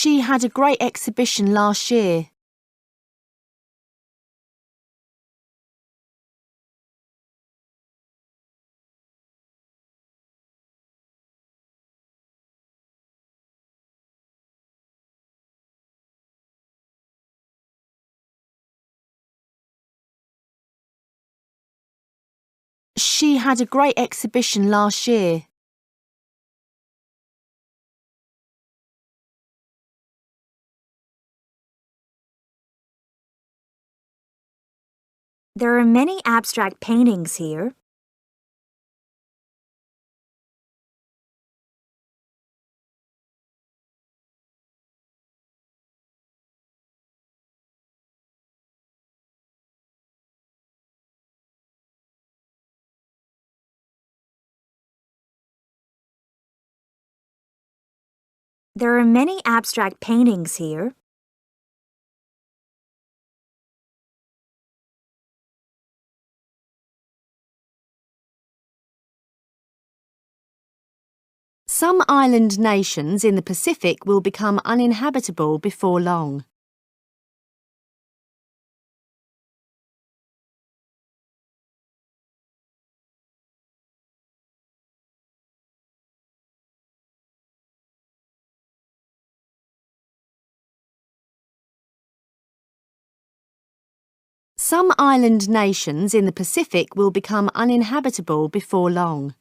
She had a great exhibition last year. She had a great exhibition last year. There are many abstract paintings here. There are many abstract paintings here. Some island nations in the Pacific will become uninhabitable before long. Some island nations in the Pacific will become uninhabitable before long.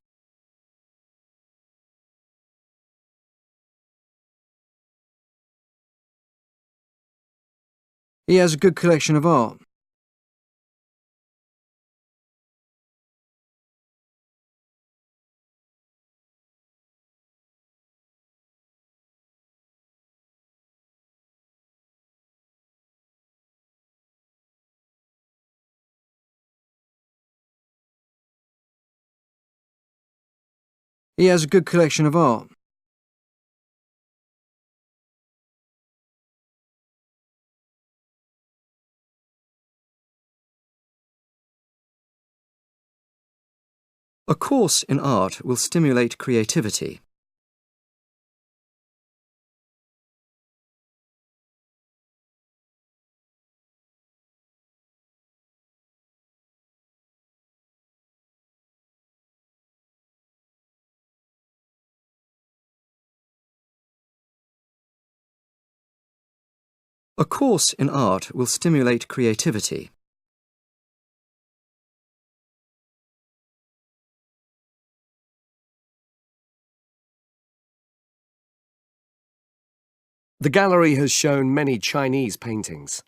He has a good collection of art. He has a good collection of art. A course in art will stimulate creativity. A course in art will stimulate creativity. The gallery has shown many Chinese paintings.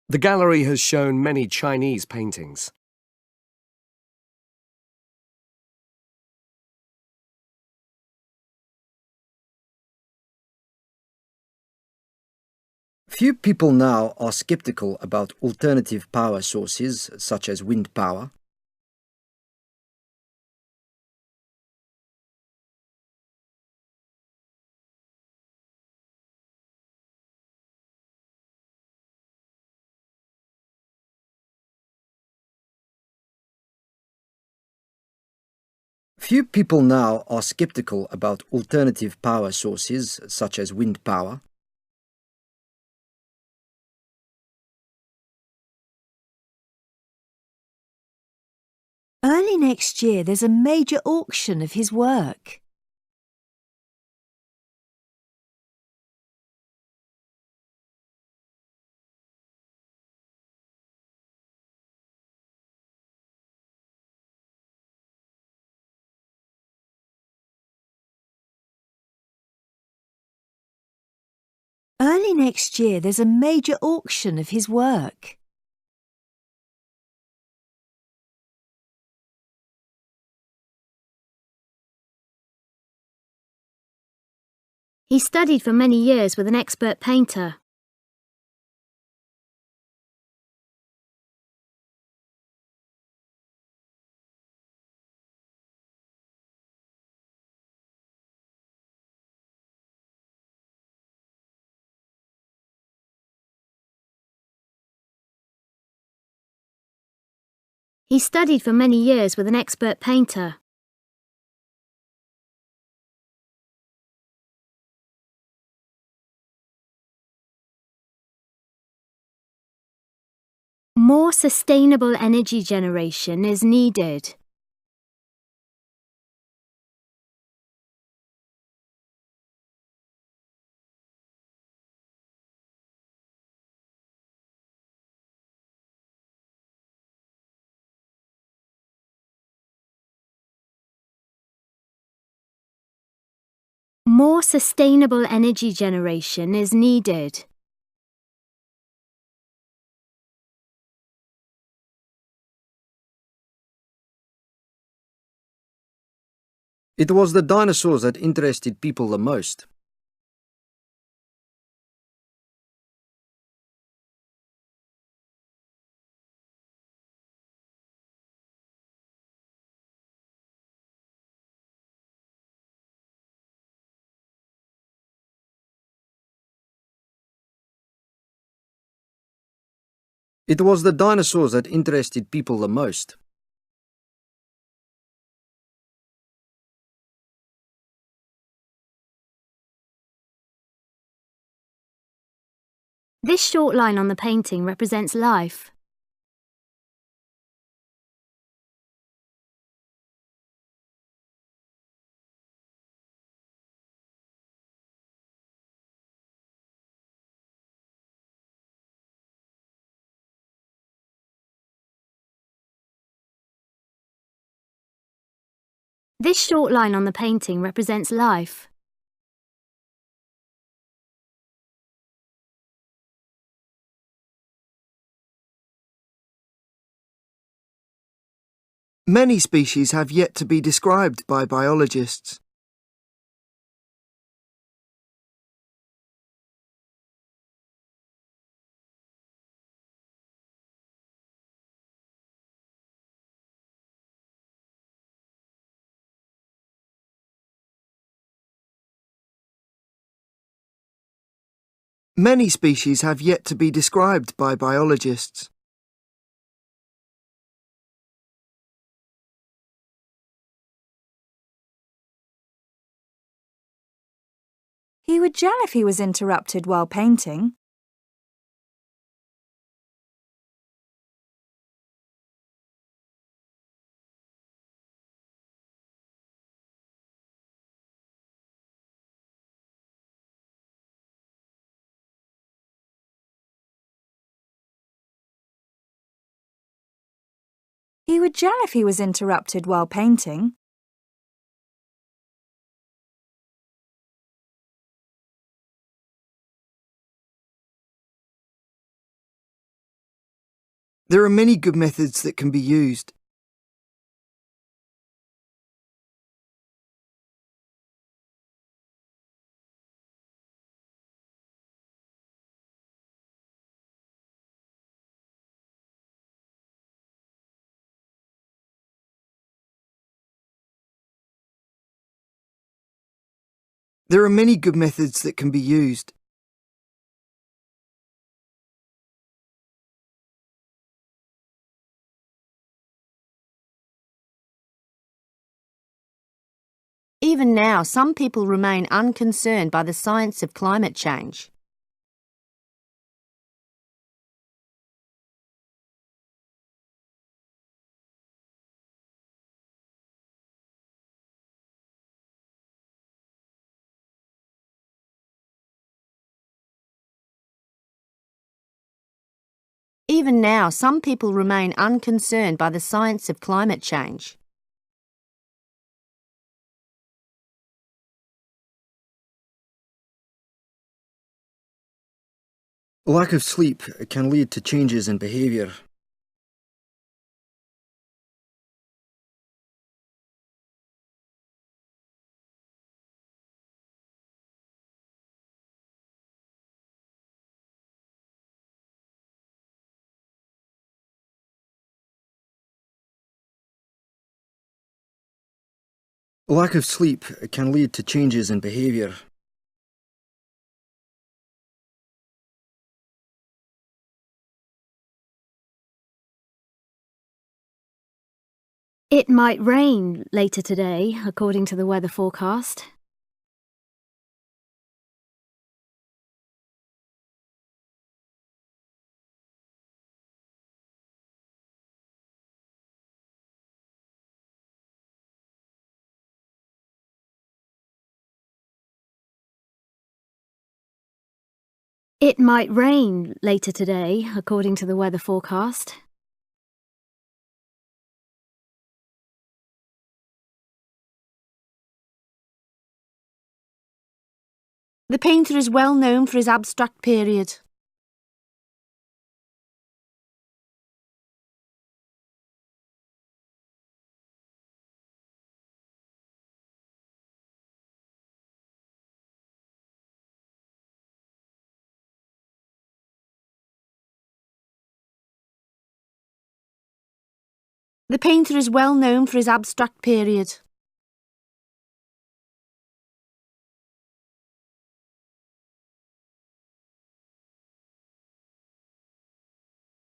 The gallery has shown many Chinese paintings. Few people now are skeptical about alternative power sources such as wind power. Few people now are skeptical about alternative power sources such as wind power. Early next year, there's a major auction of his work. Early next year, there's a major auction of his work. He studied for many years with an expert painter. He studied for many years with an expert painter. More sustainable energy generation is needed. More sustainable energy generation is needed. It was the dinosaurs that interested people the most. It was the dinosaurs that interested people the most. This short line on the painting represents life. This short line on the painting represents life. Many species have yet to be described by biologists. Many species have yet to be described by biologists. He would gel if he was interrupted while painting. He would gel if he was interrupted while painting. There are many good methods that can be used. There are many good methods that can be used. Even now, some people remain unconcerned by the science of climate change. Even now, some people remain unconcerned by the science of climate change. Lack of sleep can lead to changes in behavior. Lack of sleep can lead to changes in behavior. It might rain later today, according to the weather forecast. It might rain later today, according to the weather forecast. The painter is well known for his abstract period. The painter is well known for his abstract period.